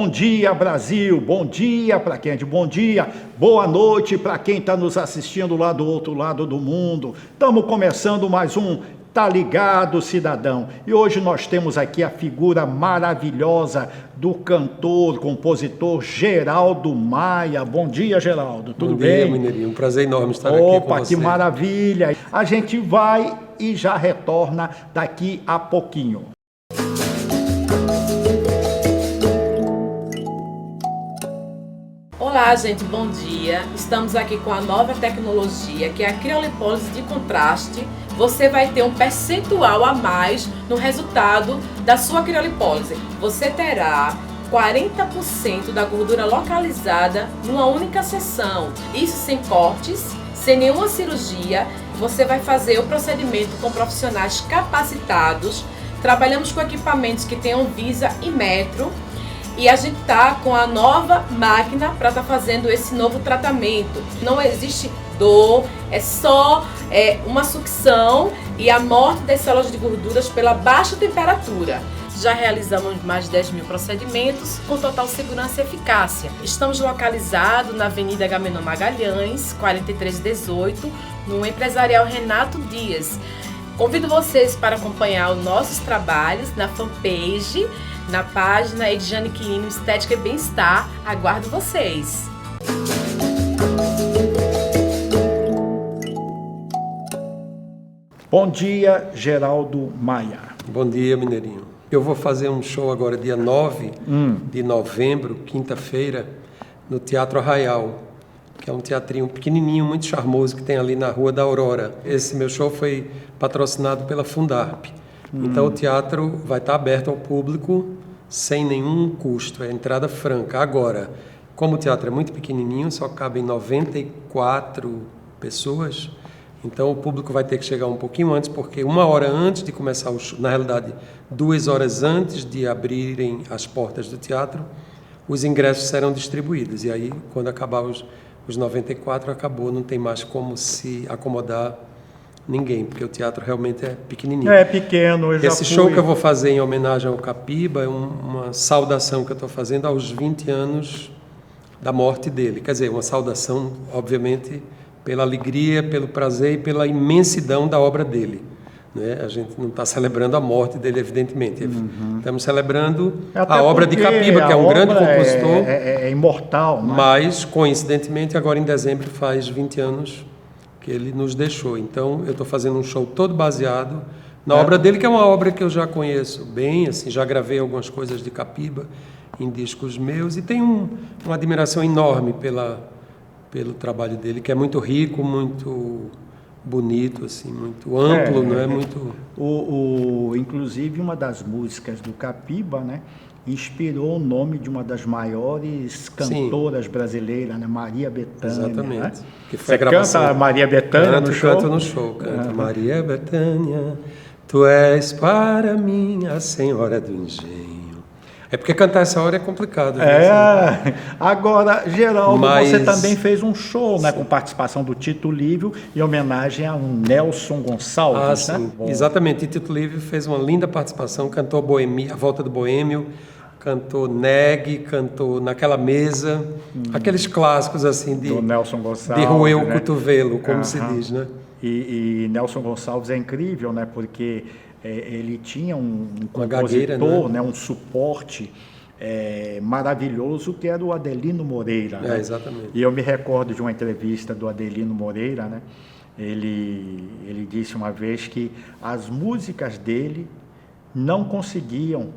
Bom dia, Brasil, bom dia para quem é de bom dia, boa noite para quem está nos assistindo lá do outro lado do mundo. Estamos começando mais um Tá Ligado, Cidadão? E hoje nós temos aqui a figura maravilhosa do cantor, compositor Geraldo Maia. Bom dia, Geraldo, tudo bem? Bom dia, Mineirinho, um prazer enorme estar aqui com você. Opa, que maravilha! A gente vai e já retorna daqui a pouquinho. Olá, gente, bom dia. Estamos aqui com a nova tecnologia, que é a criolipólise de contraste. Você vai ter um percentual a mais no resultado da sua criolipólise. Você terá 40% da gordura localizada numa única sessão. Isso sem cortes, sem nenhuma cirurgia. Você vai fazer o procedimento com profissionais capacitados. Trabalhamos com equipamentos que tenham Visa e Metro. E a gente tá com a nova máquina para estar fazendo esse novo tratamento. Não existe dor, é só uma sucção e a morte das células de gorduras pela baixa temperatura. Já realizamos mais de 10 mil procedimentos com total segurança e eficácia. Estamos localizados na Avenida Agamenon Magalhães, 4318, no Empresarial Renato Dias. Convido vocês para acompanhar os nossos trabalhos na fanpage, na página Edjane Quirino Estética e Bem-Estar. Aguardo vocês! Bom dia, Geraldo Maia. Bom dia, Mineirinho. Eu vou fazer um show agora dia 9 de novembro, quinta-feira, no Teatro Arraial, que é um teatrinho pequenininho, muito charmoso, que tem ali na Rua da Aurora. Esse meu show foi patrocinado pela Fundarp. Então o teatro vai estar aberto ao público sem nenhum custo, é entrada franca. Agora, como o teatro é muito pequenininho, só cabem 94 pessoas, então o público vai ter que chegar um pouquinho antes, porque 1 hora antes de começar o show, na realidade 2 horas antes de abrirem as portas do teatro, os ingressos serão distribuídos. E aí, quando acabar os 94, acabou, não tem mais como se acomodar ninguém, porque o teatro realmente é pequenininho. É pequeno, eu já Esse show que eu vou fazer em homenagem ao Capiba é uma saudação que eu estou fazendo aos 20 anos da morte dele. Quer dizer, uma saudação, obviamente, pela alegria, pelo prazer e pela imensidão da obra dele. Né? A gente não está celebrando a morte dele, evidentemente. Estamos celebrando a obra de Capiba, que é um grande compositor. É imortal. Né? Mas, coincidentemente, agora em dezembro faz 20 anos que ele nos deixou. Então, eu estou fazendo um show todo baseado na obra dele, que é uma obra que eu já conheço bem, assim, já gravei algumas coisas de Capiba em discos meus e tenho uma admiração enorme pelo trabalho dele, que é muito rico, muito bonito, assim, muito amplo, não é? Muito... Inclusive, uma das músicas do Capiba, né, inspirou o nome de uma das maiores cantoras brasileiras, né, Maria Bethânia. Exatamente. Né? Que foi Você canta Maria Bethânia no show? Canto no show, canto. Maria Bethânia, tu és para mim a senhora do engenho. É porque cantar essa hora é complicado. Né? Agora, Geraldo, você também fez um show, né, com participação do Tito Livio, em homenagem a um Nelson Gonçalves. Sim, né? Exatamente. Tito Livio fez uma linda participação, cantou A Volta do Boêmio, cantou Neg, cantou Naquela Mesa, aqueles clássicos assim do Nelson Gonçalves, de roer o cotovelo, como se diz, né? E Nelson Gonçalves é incrível, né? Porque ele tinha um compositor, gagueira, né? Um suporte maravilhoso, que era o Adelino Moreira. Né? Exatamente. E eu me recordo de uma entrevista do Adelino Moreira, né? Ele disse uma vez que as músicas dele não conseguiam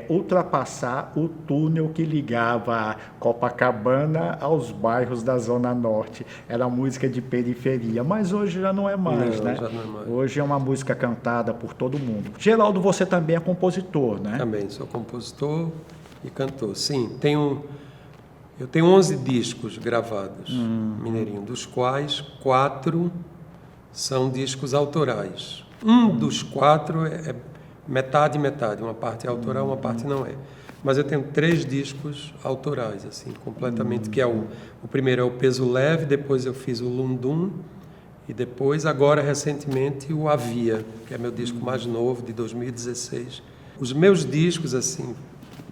ultrapassar o túnel que ligava Copacabana aos bairros da Zona Norte. Era música de periferia, mas hoje já não é mais, né? Já não é mais. Hoje é uma música cantada por todo mundo. Geraldo, você também é compositor, né? Também, sou compositor e cantor. Sim, eu tenho 11 discos gravados, Mineirinho, dos quais 4 são discos autorais. Um dos 4 é metade, uma parte é autoral, uma parte não é. Mas eu tenho 3 discos autorais, assim, completamente, que é o primeiro é o Peso Leve, depois eu fiz o Lundum, e depois, agora, recentemente, o Havia, que é meu disco mais novo, de 2016. Os meus discos, assim,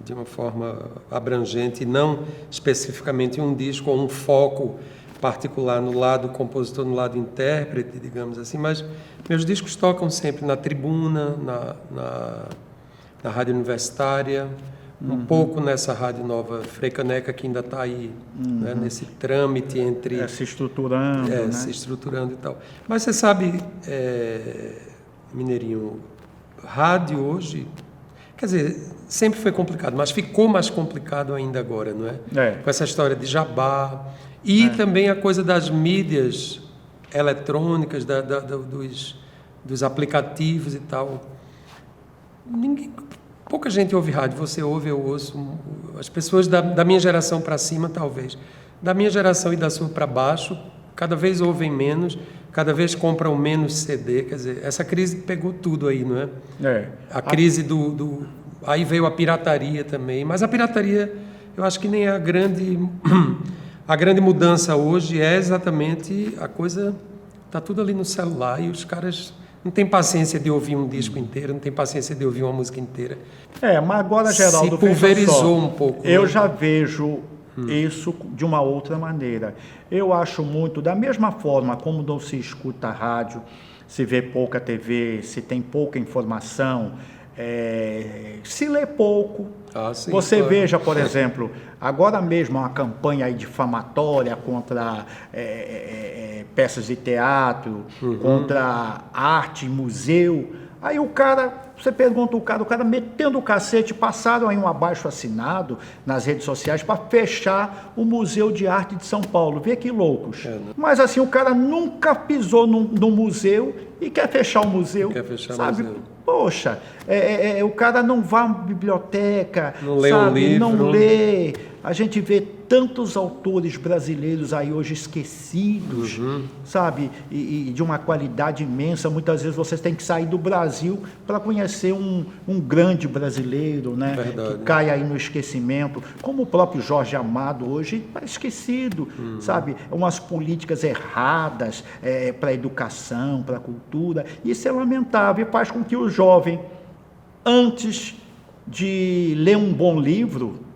de uma forma abrangente e não especificamente em um disco ou um foco particular no lado compositor, no lado intérprete, digamos assim, mas meus discos tocam sempre na tribuna, na rádio universitária, um pouco nessa rádio nova Frei Caneca, que ainda está aí, né, nesse trâmite entre... se estruturando, né? Se estruturando e tal. Mas você sabe, Mineirinho, rádio hoje, quer dizer, sempre foi complicado, mas ficou mais complicado ainda agora, não é? Com essa história de jabá e também a coisa das mídias eletrônicas, dos aplicativos e tal. Pouca gente ouve rádio, você ouve, eu ouço. As pessoas da minha geração para cima, talvez. Da minha geração e da sua para baixo, cada vez ouvem menos, cada vez compram menos CD. Quer dizer, essa crise pegou tudo aí, não é? A crise Aí veio a pirataria também. Mas a pirataria, eu acho que nem a grande mudança hoje é exatamente a coisa... Está tudo ali no celular e os caras... Não tem paciência de ouvir um disco inteiro, não tem paciência de ouvir uma música inteira. Mas agora, Geraldo, se pulverizou um pouco. Eu já vejo isso de uma outra maneira. Eu acho muito, da mesma forma como não se escuta rádio, se vê pouca TV, se tem pouca informação, se lê pouco. Sim, Você claro. veja, por exemplo, agora mesmo uma campanha aí difamatória contra peças de teatro, contra arte, museu. Aí você pergunta o cara metendo o cacete, passaram aí um abaixo-assinado nas redes sociais para fechar o Museu de Arte de São Paulo. Vê que loucos. Mas assim, o cara nunca pisou no museu e quer fechar o museu. Quer fechar sabe? o museu. Poxa, o cara não vai à biblioteca, não lê um livro. Não lê. A gente vê tantos autores brasileiros aí hoje esquecidos, sabe? E de uma qualidade imensa. Muitas vezes vocês têm que sair do Brasil para conhecer um grande brasileiro, né? Verdade. Que cai aí no esquecimento. Como o próprio Jorge Amado hoje está esquecido, sabe? Umas políticas erradas para a educação, para a cultura. Isso é lamentável e faz com que o jovem, antes de ler um bom livro,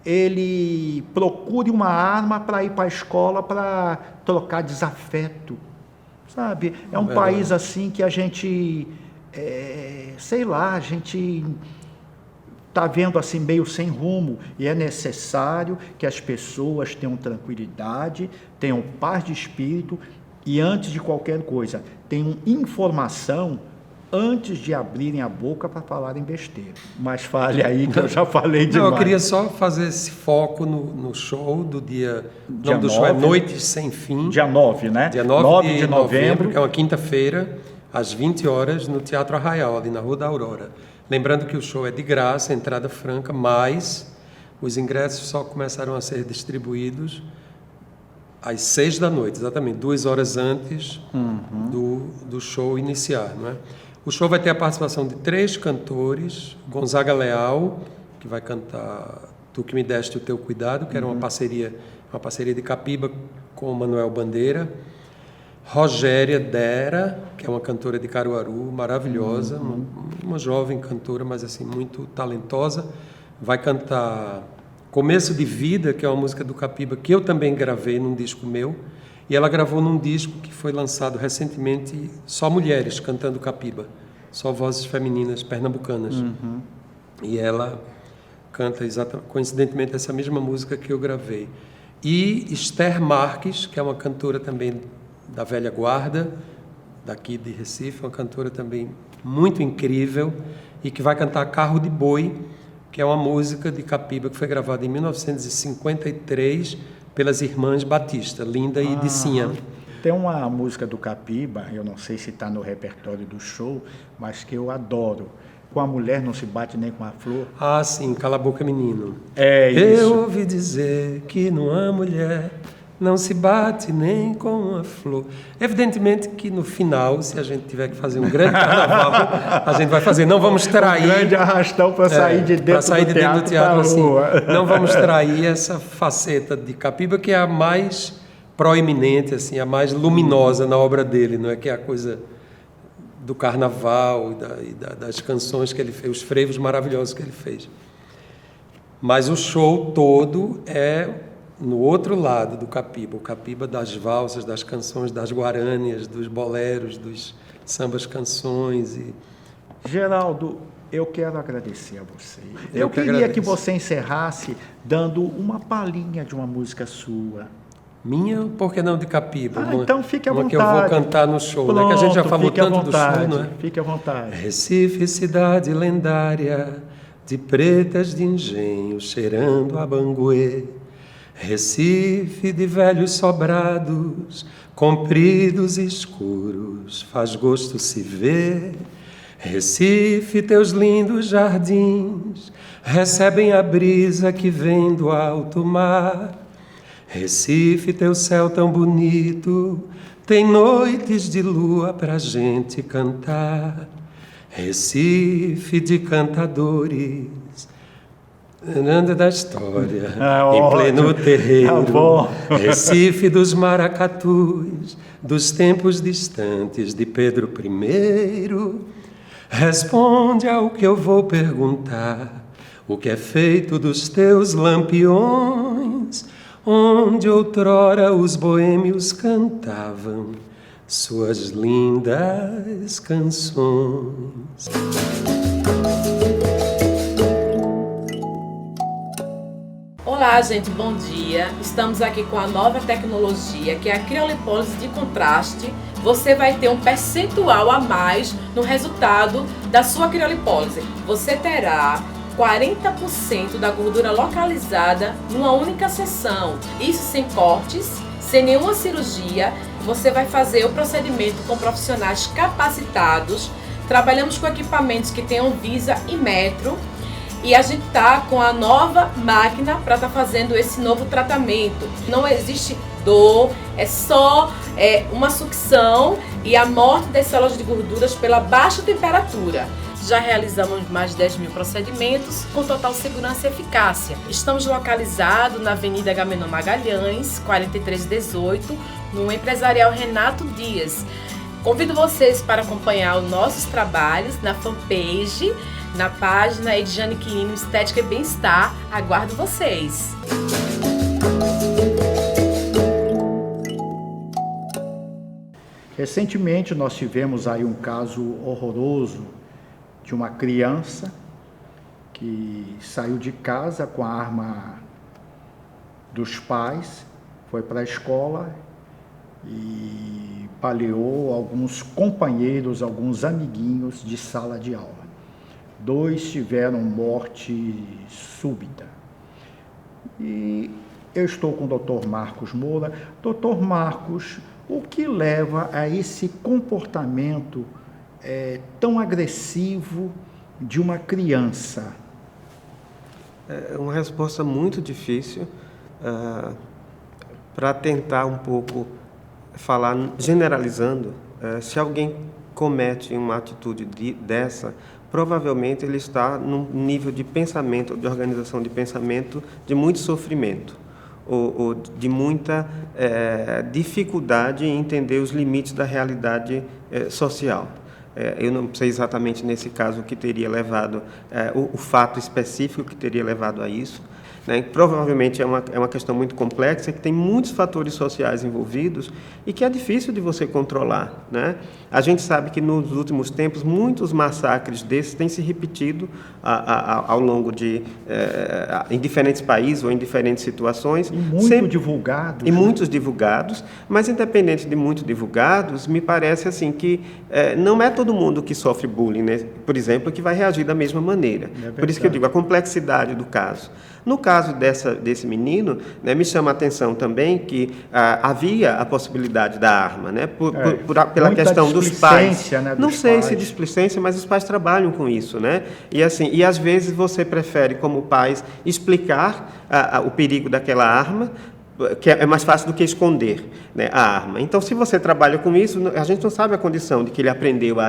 ele procure uma arma para ir para a escola para trocar desafeto, sabe? É um país assim que a gente, a gente está vendo assim meio sem rumo e é necessário que as pessoas tenham tranquilidade, tenham paz de espírito e antes de qualquer coisa, tenham informação antes de abrirem a boca para falarem besteira. Mas fale aí, que eu já falei demais. Eu queria só fazer esse foco no show do dia... O nome do 9, show é Noites Sem Fim. Dia 9, né? Dia 9 de novembro. Que é uma quinta-feira, às 20 horas, no Teatro Arraial, ali na Rua da Aurora. Lembrando que o show é de graça, entrada franca, mas os ingressos só começaram a ser distribuídos às 6 da noite, exatamente, 2 horas antes do show iniciar, não é? O show vai ter a participação de 3 cantores, Gonzaga Leal, que vai cantar Tu Que Me Deste o Teu Cuidado, que era uma parceria de Capiba com o Manuel Bandeira, Rogéria Dera, que é uma cantora de Caruaru, maravilhosa, uma jovem cantora, mas assim, muito talentosa, vai cantar Começo de Vida, que é uma música do Capiba, que eu também gravei num disco meu, e ela gravou num disco que foi lançado recentemente, só mulheres cantando Capiba, só vozes femininas pernambucanas. E ela canta coincidentemente essa mesma música que eu gravei. E Esther Marques, que é uma cantora também da velha guarda, daqui de Recife, uma cantora também muito incrível, e que vai cantar Carro de Boi, que é uma música de Capiba que foi gravada em 1953 pelas Irmãs Batista, Linda e Dicinha. Tem uma música do Capiba, eu não sei se está no repertório do show, mas que eu adoro. Com a mulher não se bate nem com a flor. Sim, Cala a Boca Menino. É isso. Eu ouvi dizer que numa mulher não se bate nem com a flor. Evidentemente que no final, se a gente tiver que fazer um grande carnaval, a gente vai fazer. Não vamos trair... Um grande arrastão para sair de dentro do teatro assim. Não vamos trair essa faceta de Capiba, que é a mais proeminente, assim, a mais luminosa na obra dele, não é? Que é a coisa do carnaval e das canções que ele fez, os frevos maravilhosos que ele fez. Mas o show todo é no outro lado do Capiba, o Capiba das valsas, das canções, das guarânias, dos boleros, dos sambas canções. Geraldo, eu quero agradecer a você. Eu que queria que agradeço. você encerrasse dando uma palhinha de uma música sua. Minha, por que não de Capiba? Então fique à uma vontade. que eu vou cantar no show, né? Que a gente já falou fique à tanto vontade, do show, não é? Fique à vontade. Recife, cidade lendária, de pretas de engenho cheirando a Banguê. Recife de velhos sobrados, compridos e escuros, faz gosto se ver. Recife, teus lindos jardins recebem a brisa que vem do alto mar. Recife, teu céu tão bonito, tem noites de lua pra gente cantar. Recife de cantadores, Nanda da história, em pleno terreiro. Recife dos maracatus, dos tempos distantes de Pedro I. Responde ao que eu vou perguntar, o que é feito dos teus lampiões, onde outrora os boêmios cantavam suas lindas canções. Olá, gente, bom dia. Estamos aqui com a nova tecnologia, que é a criolipólise de contraste. Você vai ter um percentual a mais no resultado da sua criolipólise. Você terá 40% da gordura localizada numa única sessão. Isso sem cortes, sem nenhuma cirurgia. Você vai fazer o procedimento com profissionais capacitados. Trabalhamos com equipamentos que tenham visa e metro. E a gente tá com a nova máquina para estar fazendo esse novo tratamento. Não existe dor, é só uma sucção e a morte das células de gorduras pela baixa temperatura. Já realizamos mais de 10 mil procedimentos com total segurança e eficácia. Estamos localizados na Avenida Agamenon Magalhães, 4318, no Empresarial Renato Dias. Convido vocês para acompanhar os nossos trabalhos na fanpage, na página Edjane Quirino Estética e Bem-Estar. Aguardo vocês! Recentemente nós tivemos aí um caso horroroso de uma criança que saiu de casa com a arma dos pais, foi para a escola e baleou alguns companheiros, alguns amiguinhos de sala de aula. 2 tiveram morte súbita. E eu estou com o Dr. Marcos Moura. Dr. Marcos, o que leva a esse comportamento tão agressivo de uma criança? É uma resposta muito difícil para tentar um pouco falar generalizando. Se alguém comete uma atitude dessa, provavelmente ele está num nível de pensamento, de organização de pensamento, de muito sofrimento, ou de muita dificuldade em entender os limites da realidade social. Eu não sei exatamente nesse caso o que teria levado, o fato específico que teria levado a isso, né? Provavelmente é uma questão muito complexa, que tem muitos fatores sociais envolvidos e que é difícil de você controlar, né? A gente sabe que nos últimos tempos muitos massacres desses têm se repetido ao longo em diferentes países ou em diferentes situações. E divulgados. E muitos divulgados, mas independente de muito divulgados, me parece assim que não é todo mundo que sofre bullying, né? Por exemplo, que vai reagir da mesma maneira. Por isso que eu digo, a complexidade do caso. No caso desse menino, né, me chama a atenção também que havia a possibilidade da arma, né, pela questão dos pais. Né, não sei se displicência, mas os pais trabalham com isso, né? E às vezes você prefere, como pais, explicar o perigo daquela arma, que é mais fácil do que esconder, né, a arma. Então, se você trabalha com isso, a gente não sabe a condição de que ele aprendeu a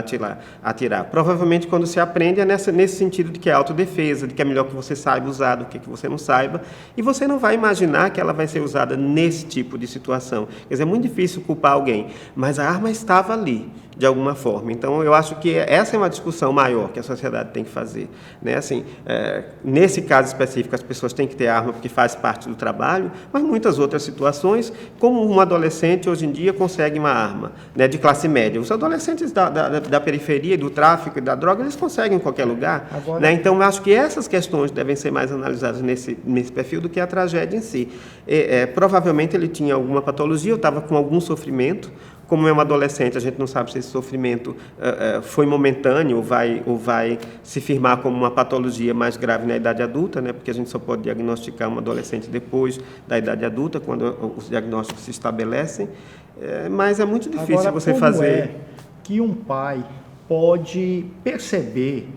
atirar. Provavelmente, quando se aprende, é nesse sentido de que é autodefesa, de que é melhor que você saiba usar do que você não saiba, e você não vai imaginar que ela vai ser usada nesse tipo de situação. Quer dizer, é muito difícil culpar alguém, mas a arma estava ali, de alguma forma. Então, eu acho que essa é uma discussão maior que a sociedade tem que fazer, né? Assim, nesse caso específico, as pessoas têm que ter arma porque faz parte do trabalho, mas muitas outras situações, como um adolescente hoje em dia consegue uma arma, né, de classe média. Os adolescentes da periferia, do tráfico e da droga, eles conseguem em qualquer lugar. Agora, né? Então, eu acho que essas questões devem ser mais analisadas nesse perfil do que a tragédia em si. Provavelmente ele tinha alguma patologia, eu estava com algum sofrimento. Como é um adolescente, a gente não sabe se esse sofrimento foi momentâneo ou vai se firmar como uma patologia mais grave na idade adulta, né? Porque a gente só pode diagnosticar um adolescente depois da idade adulta, quando os diagnósticos se estabelecem. Mas é muito difícil agora, você como fazer... é que um pai pode perceber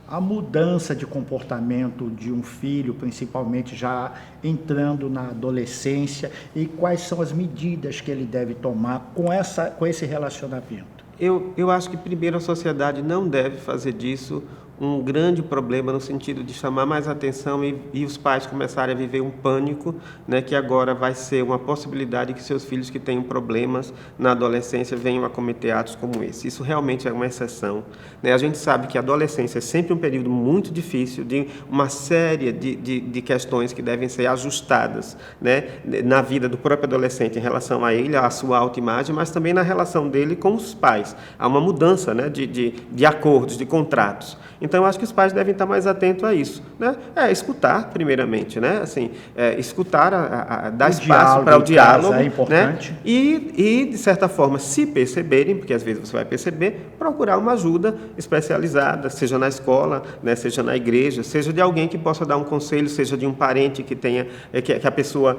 a mudança de comportamento de um filho, principalmente já entrando na adolescência, e quais são as medidas que ele deve tomar com esse relacionamento? Eu acho que, primeiro, a sociedade não deve fazer disso um grande problema no sentido de chamar mais atenção e os pais começarem a viver um pânico, né, que agora vai ser uma possibilidade que seus filhos que tenham problemas na adolescência venham a cometer atos como esse. Isso realmente é uma exceção, né? A gente sabe que a adolescência é sempre um período muito difícil, de uma série de questões que devem ser ajustadas, né, na vida do próprio adolescente em relação a ele, à sua autoimagem, mas também na relação dele com os pais. Há uma mudança, né, de acordos, de contratos. Então, eu acho que os pais devem estar mais atentos a isso, né? Escutar, primeiramente, né? Assim, escutar, dar espaço para o diálogo, é importante. né? E, de certa forma, se perceberem, porque às vezes você vai perceber, procurar uma ajuda especializada, seja na escola, né? Seja na igreja, seja de alguém que possa dar um conselho, seja de um parente que tenha, que a pessoa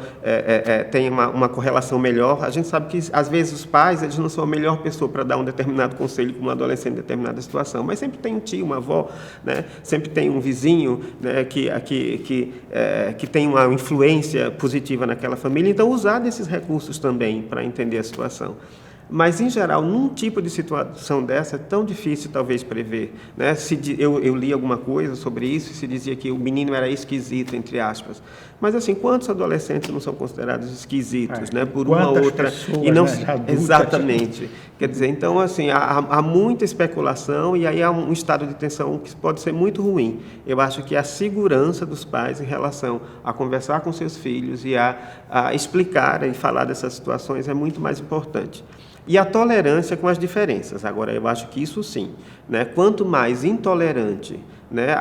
tenha uma correlação melhor. A gente sabe que, às vezes, os pais, eles não são a melhor pessoa para dar um determinado conselho para um adolescente em determinada situação, mas sempre tem um tio, uma avó, né? Sempre tem um vizinho, né, que tem uma influência positiva naquela família. Então, usar desses recursos também para entender a situação. Mas, em geral, num tipo de situação dessa, é tão difícil, talvez, prever, né? Eu li alguma coisa sobre isso e se dizia que o menino era esquisito, entre aspas. Mas, assim, quantos adolescentes não são considerados esquisitos, né? Por uma ou outra... Pessoas, e não, né, adultas, exatamente. Quer dizer, então, assim, há muita especulação e aí há um estado de tensão que pode ser muito ruim. Eu acho que a segurança dos pais em relação a conversar com seus filhos e a explicar e falar dessas situações é muito mais importante. E a tolerância com as diferenças. Agora, eu acho que isso sim, né? Quanto mais intolerante, né,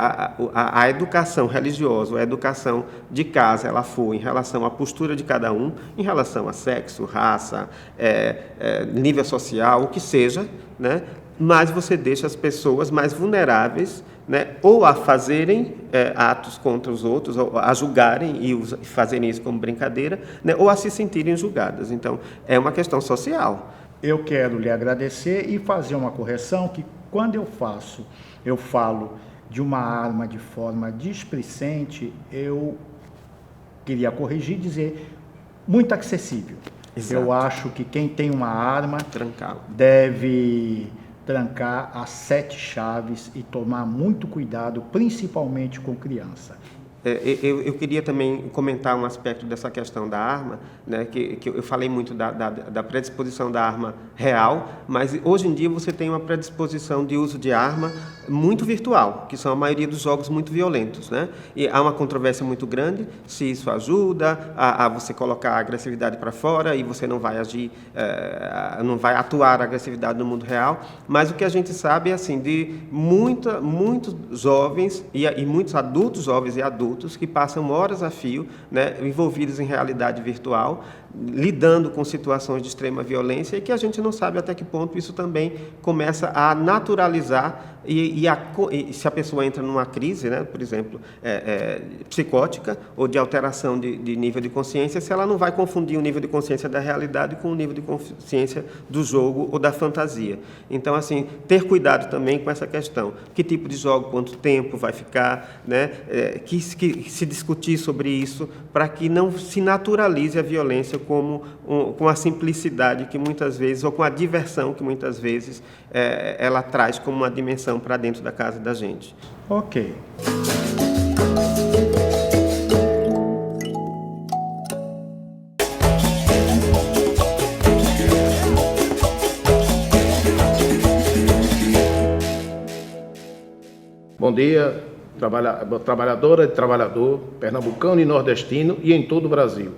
a educação religiosa, a educação de casa, ela for em relação à postura de cada um, em relação a sexo, raça, nível social, o que seja, né, mais você deixa as pessoas mais vulneráveis, né, ou a fazerem atos contra os outros, ou a julgarem e fazerem isso como brincadeira, né, ou a se sentirem julgadas. Então, é uma questão social. Eu quero lhe agradecer e fazer uma correção que, quando eu falo de uma arma de forma displicente, eu queria corrigir e dizer muito acessível. Exato. Eu acho que quem tem uma arma deve trancar as 7 chaves e tomar muito cuidado, principalmente com criança. Eu queria também comentar um aspecto dessa questão da arma, né, que eu falei muito da predisposição da arma real, mas hoje em dia você tem uma predisposição de uso de arma muito virtual, que são a maioria dos jogos muito violentos, né? E há uma controvérsia muito grande se isso ajuda a você colocar a agressividade para fora e você não vai agir, não vai atuar a agressividade no mundo real, mas o que a gente sabe é assim, de muitos jovens e muitos adultos, jovens e adultos, que passam horas a fio, né, envolvidos em realidade virtual, lidando com situações de extrema violência e que a gente não sabe até que ponto isso também começa a naturalizar e se a pessoa entra numa crise, né, por exemplo, psicótica ou de alteração de nível de consciência, se ela não vai confundir o nível de consciência da realidade com o nível de consciência do jogo ou da fantasia. Então, assim, ter cuidado também com essa questão. Que tipo de jogo, quanto tempo vai ficar, né, que se discutir sobre isso para que não se naturalize a violência com a simplicidade que muitas vezes, ou com a diversão que muitas vezes ela traz como uma dimensão para dentro da casa da gente. Ok. Bom dia, trabalhadora e trabalhador, pernambucano e nordestino e em todo o Brasil.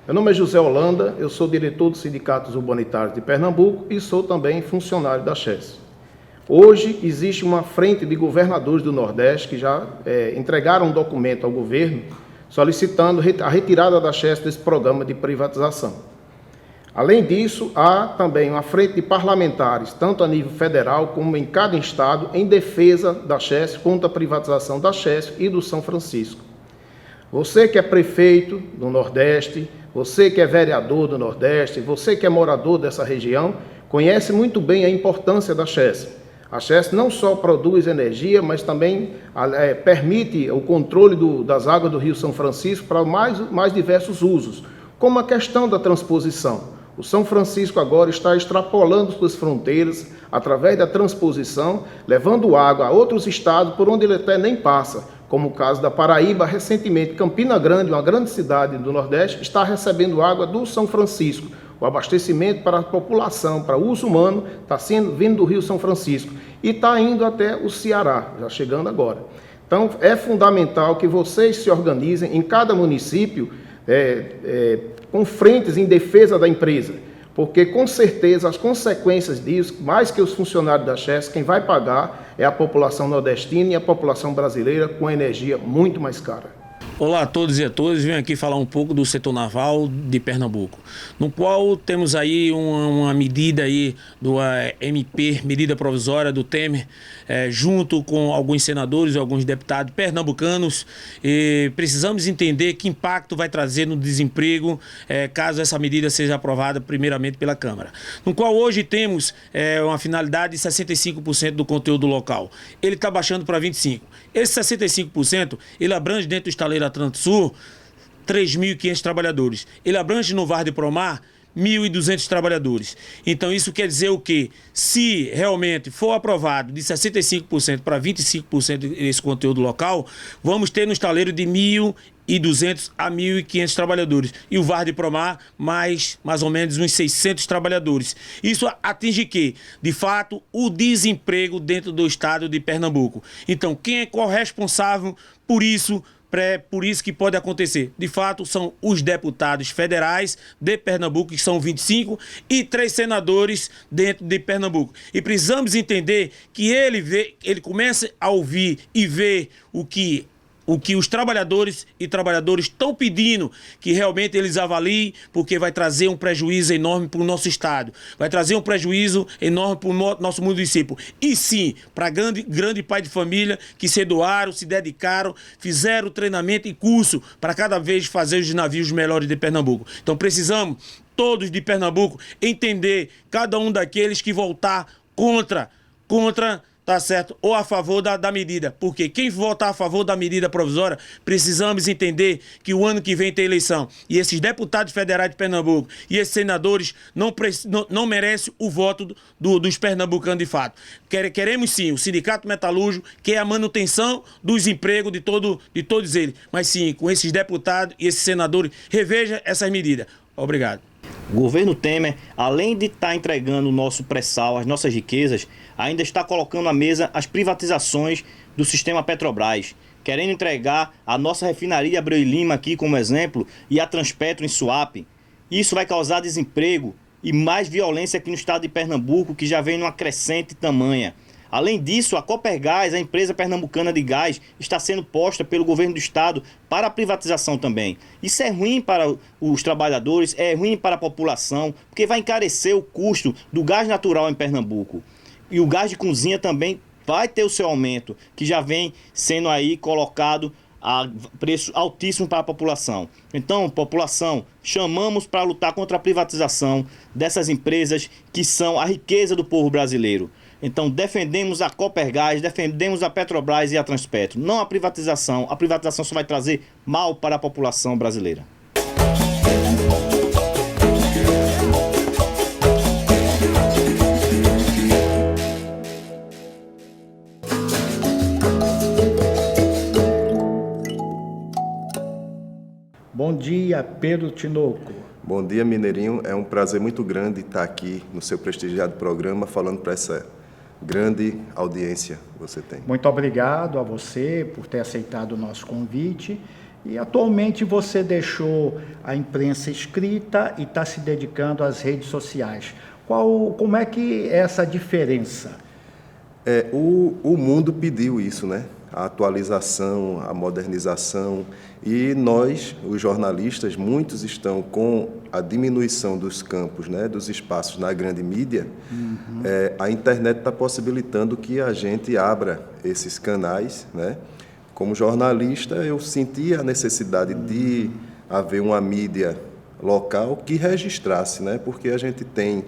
Meu nome é José Holanda, eu sou diretor dos Sindicatos Urbanitários de Pernambuco e sou também funcionário da Chess. Hoje existe uma frente de governadores do Nordeste que já entregaram um documento ao governo solicitando a retirada da Chess desse programa de privatização. Além disso, há também uma frente de parlamentares, tanto a nível federal como em cada estado, em defesa da Chess contra a privatização da Chess e do São Francisco. Você que é prefeito do Nordeste, você que é vereador do Nordeste, você que é morador dessa região, conhece muito bem a importância da Chess. A Chess não só produz energia, mas também permite o controle das águas do Rio São Francisco para mais diversos usos, como a questão da transposição. O São Francisco agora está extrapolando suas fronteiras através da transposição, levando água a outros estados por onde ele até nem passa, como o caso da Paraíba. Recentemente, Campina Grande, uma grande cidade do Nordeste, está recebendo água do São Francisco. O abastecimento para a população, para uso humano, está vindo do Rio São Francisco e está indo até o Ceará, já chegando agora. Então, é fundamental que vocês se organizem em cada município, com frentes em defesa da empresa, porque com certeza as consequências disso, mais que os funcionários da Chess, quem vai pagar é a população nordestina e a população brasileira com energia muito mais cara. Olá a todos e a todas, venho aqui falar um pouco do setor naval de Pernambuco, no qual temos aí uma medida aí do MP, medida provisória do Temer, junto com alguns senadores e alguns deputados pernambucanos, e precisamos entender que impacto vai trazer no desemprego caso essa medida seja aprovada primeiramente pela Câmara, no qual hoje temos uma finalidade de 65% do conteúdo local, ele está baixando para 25%. Esse 65%, ele abrange dentro do estaleiro Atlântico Sul 3.500 trabalhadores. Ele abrange no Vard de Promar 1.200 trabalhadores. Então isso quer dizer o quê? Se realmente for aprovado de 65% para 25% esse conteúdo local, vamos ter no estaleiro de 1.200 a 1.500 trabalhadores. E o Vard de Promar, mais ou menos uns 600 trabalhadores. Isso atinge quê? De fato, o desemprego dentro do estado de Pernambuco. Então, quem é corresponsável por isso? Por isso que pode acontecer. De fato, são os deputados federais de Pernambuco, que são 25, e 3 senadores dentro de Pernambuco. E precisamos entender que ele comece a ouvir e ver o que os trabalhadores e trabalhadoras estão pedindo, que realmente eles avaliem, porque vai trazer um prejuízo enorme para o nosso estado, vai trazer um prejuízo enorme para o nosso município. E sim, para grande pai de família que se doaram, se dedicaram, fizeram treinamento e curso para cada vez fazer os navios melhores de Pernambuco. Então precisamos, todos de Pernambuco, entender cada um daqueles que votar contra, tá certo? Ou a favor da medida. Porque quem votar a favor da medida provisória, precisamos entender que o ano que vem tem eleição. E esses deputados federais de Pernambuco e esses senadores não merecem o voto dos pernambucanos de fato. Queremos sim o Sindicato Metalúrgico, que é a manutenção dos empregos de todos eles. Mas sim, com esses deputados e esses senadores, reveja essas medidas. Obrigado. O governo Temer, além de estar entregando o nosso pré-sal, as nossas riquezas, ainda está colocando à mesa as privatizações do sistema Petrobras, querendo entregar a nossa refinaria Abreu e Lima aqui como exemplo e a Transpetro em Suape. Isso vai causar desemprego e mais violência aqui no estado de Pernambuco, que já vem numa crescente tamanha. Além disso, a Copergás, a empresa pernambucana de gás, está sendo posta pelo governo do estado para a privatização também. Isso é ruim para os trabalhadores, é ruim para a população, porque vai encarecer o custo do gás natural em Pernambuco. E o gás de cozinha também vai ter o seu aumento, que já vem sendo aí colocado a preço altíssimo para a população. Então, população, chamamos para lutar contra a privatização dessas empresas que são a riqueza do povo brasileiro. Então, defendemos a Copergás, defendemos a Petrobras e a Transpetro. Não a privatização só vai trazer mal para a população brasileira. Bom dia, Pedro Tinoco. Bom dia, Mineirinho. É um prazer muito grande estar aqui no seu prestigiado programa falando para essa grande audiência você tem. Muito obrigado a você por ter aceitado o nosso convite. E atualmente você deixou a imprensa escrita e está se dedicando às redes sociais. Como é que é essa diferença? O mundo pediu isso, né? A atualização, a modernização, e nós, os jornalistas, muitos estão com a diminuição dos campos, né, dos espaços na grande mídia. A internet está possibilitando que a gente abra esses canais, né? Como jornalista, eu senti a necessidade de haver uma mídia local que registrasse, né? Porque a gente tem...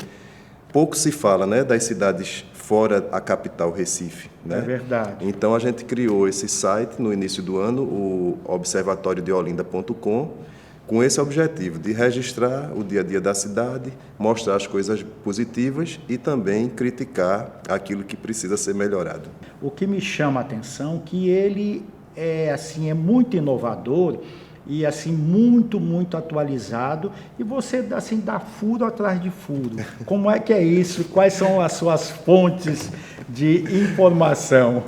Pouco se fala, né, das cidades fora a capital, Recife, né? É verdade. Então, a gente criou esse site no início do ano, o observatoriodeolinda.com, com esse objetivo de registrar o dia a dia da cidade, mostrar as coisas positivas e também criticar aquilo que precisa ser melhorado. O que me chama a atenção é que ele é muito inovador e assim muito atualizado, e você assim dá furo atrás de furo. Como é que é isso? Quais são as suas fontes de informação?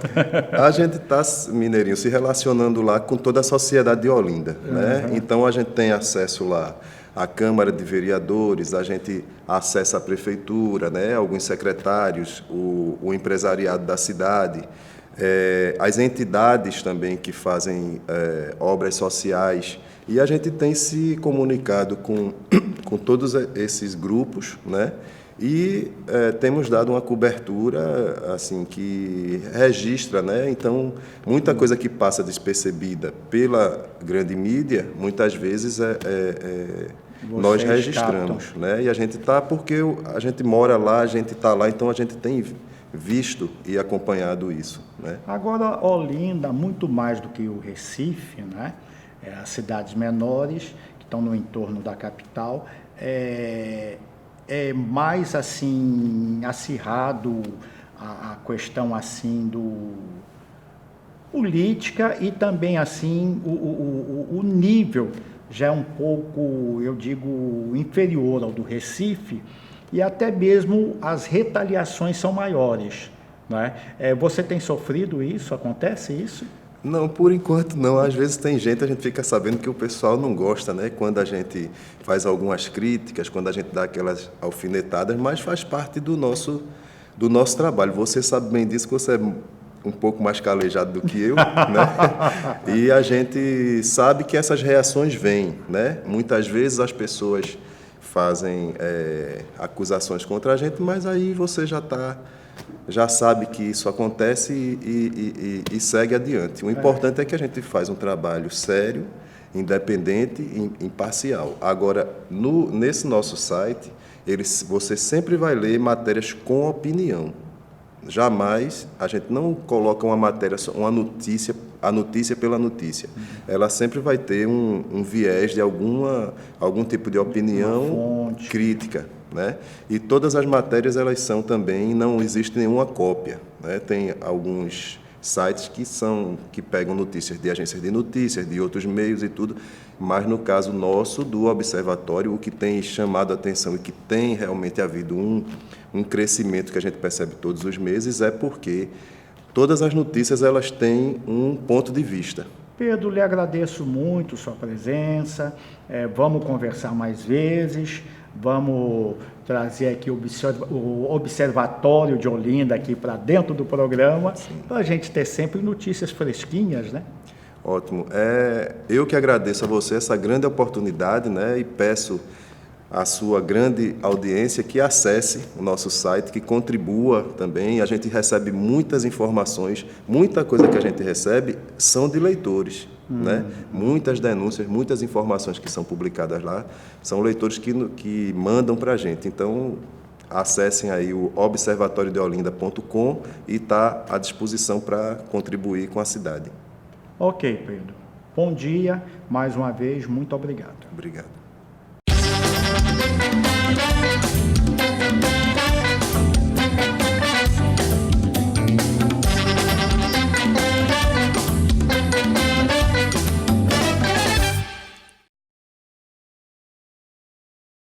A gente está, Mineirinho, se relacionando lá com toda a sociedade de Olinda, né? Então a gente tem acesso lá à Câmara de Vereadores, a gente acessa a prefeitura, né? Alguns secretários, o empresariado da cidade, as entidades também que fazem obras sociais, e a gente tem se comunicado com todos esses grupos, né? E temos dado uma cobertura assim que registra, né? Então, muita coisa que passa despercebida pela grande mídia, muitas vezes nós registramos, né? E a gente está, porque a gente mora lá, a gente está lá, então a gente tem visto e acompanhado isso, né? Agora, Olinda, muito mais do que o Recife, né? As cidades menores que estão no entorno da capital, é mais assim acirrado a questão assim do política, e também assim o nível já é um pouco, eu digo, inferior ao do Recife, e até mesmo as retaliações são maiores, né? Você tem sofrido isso? Acontece isso? Não, por enquanto não. Às vezes tem gente, a gente fica sabendo que o pessoal não gosta, né? Quando a gente faz algumas críticas, quando a gente dá aquelas alfinetadas, mas faz parte do nosso trabalho. Você sabe bem disso, que você é um pouco mais calejado do que eu, né? E a gente sabe que essas reações vêm, né? Muitas vezes as pessoas fazem acusações contra a gente, mas aí você já sabe que isso acontece e segue adiante. O importante é que a gente faz um trabalho sério, independente e imparcial. Agora, nesse nosso site, você sempre vai ler matérias com opinião. Jamais a gente não coloca uma matéria, a notícia pela notícia. Ela sempre vai ter um viés de algum tipo de opinião crítica, né? E todas as matérias, elas são também, não existe nenhuma cópia, né? Tem alguns sites que pegam notícias de agências de notícias, de outros meios e tudo, mas no caso nosso, do Observatório, o que tem chamado a atenção e que tem realmente havido um crescimento que a gente percebe todos os meses é porque todas as notícias, elas têm um ponto de vista. Pedro, lhe agradeço muito sua presença, vamos conversar mais vezes, vamos trazer aqui o Observatório de Olinda aqui para dentro do programa, para a gente ter sempre notícias fresquinhas, né? Ótimo. Eu que agradeço a você essa grande oportunidade, né? E peço à sua grande audiência que acesse o nosso site, que contribua também. A gente recebe muitas informações, muita coisa que a gente recebe são de leitores, né? Muitas denúncias, muitas informações que são publicadas lá, são leitores que mandam para a gente. Então, acessem aí o observatoriodeolinda.com e está à disposição para contribuir com a cidade. Ok, Pedro. Bom dia, mais uma vez, muito obrigado. Obrigado.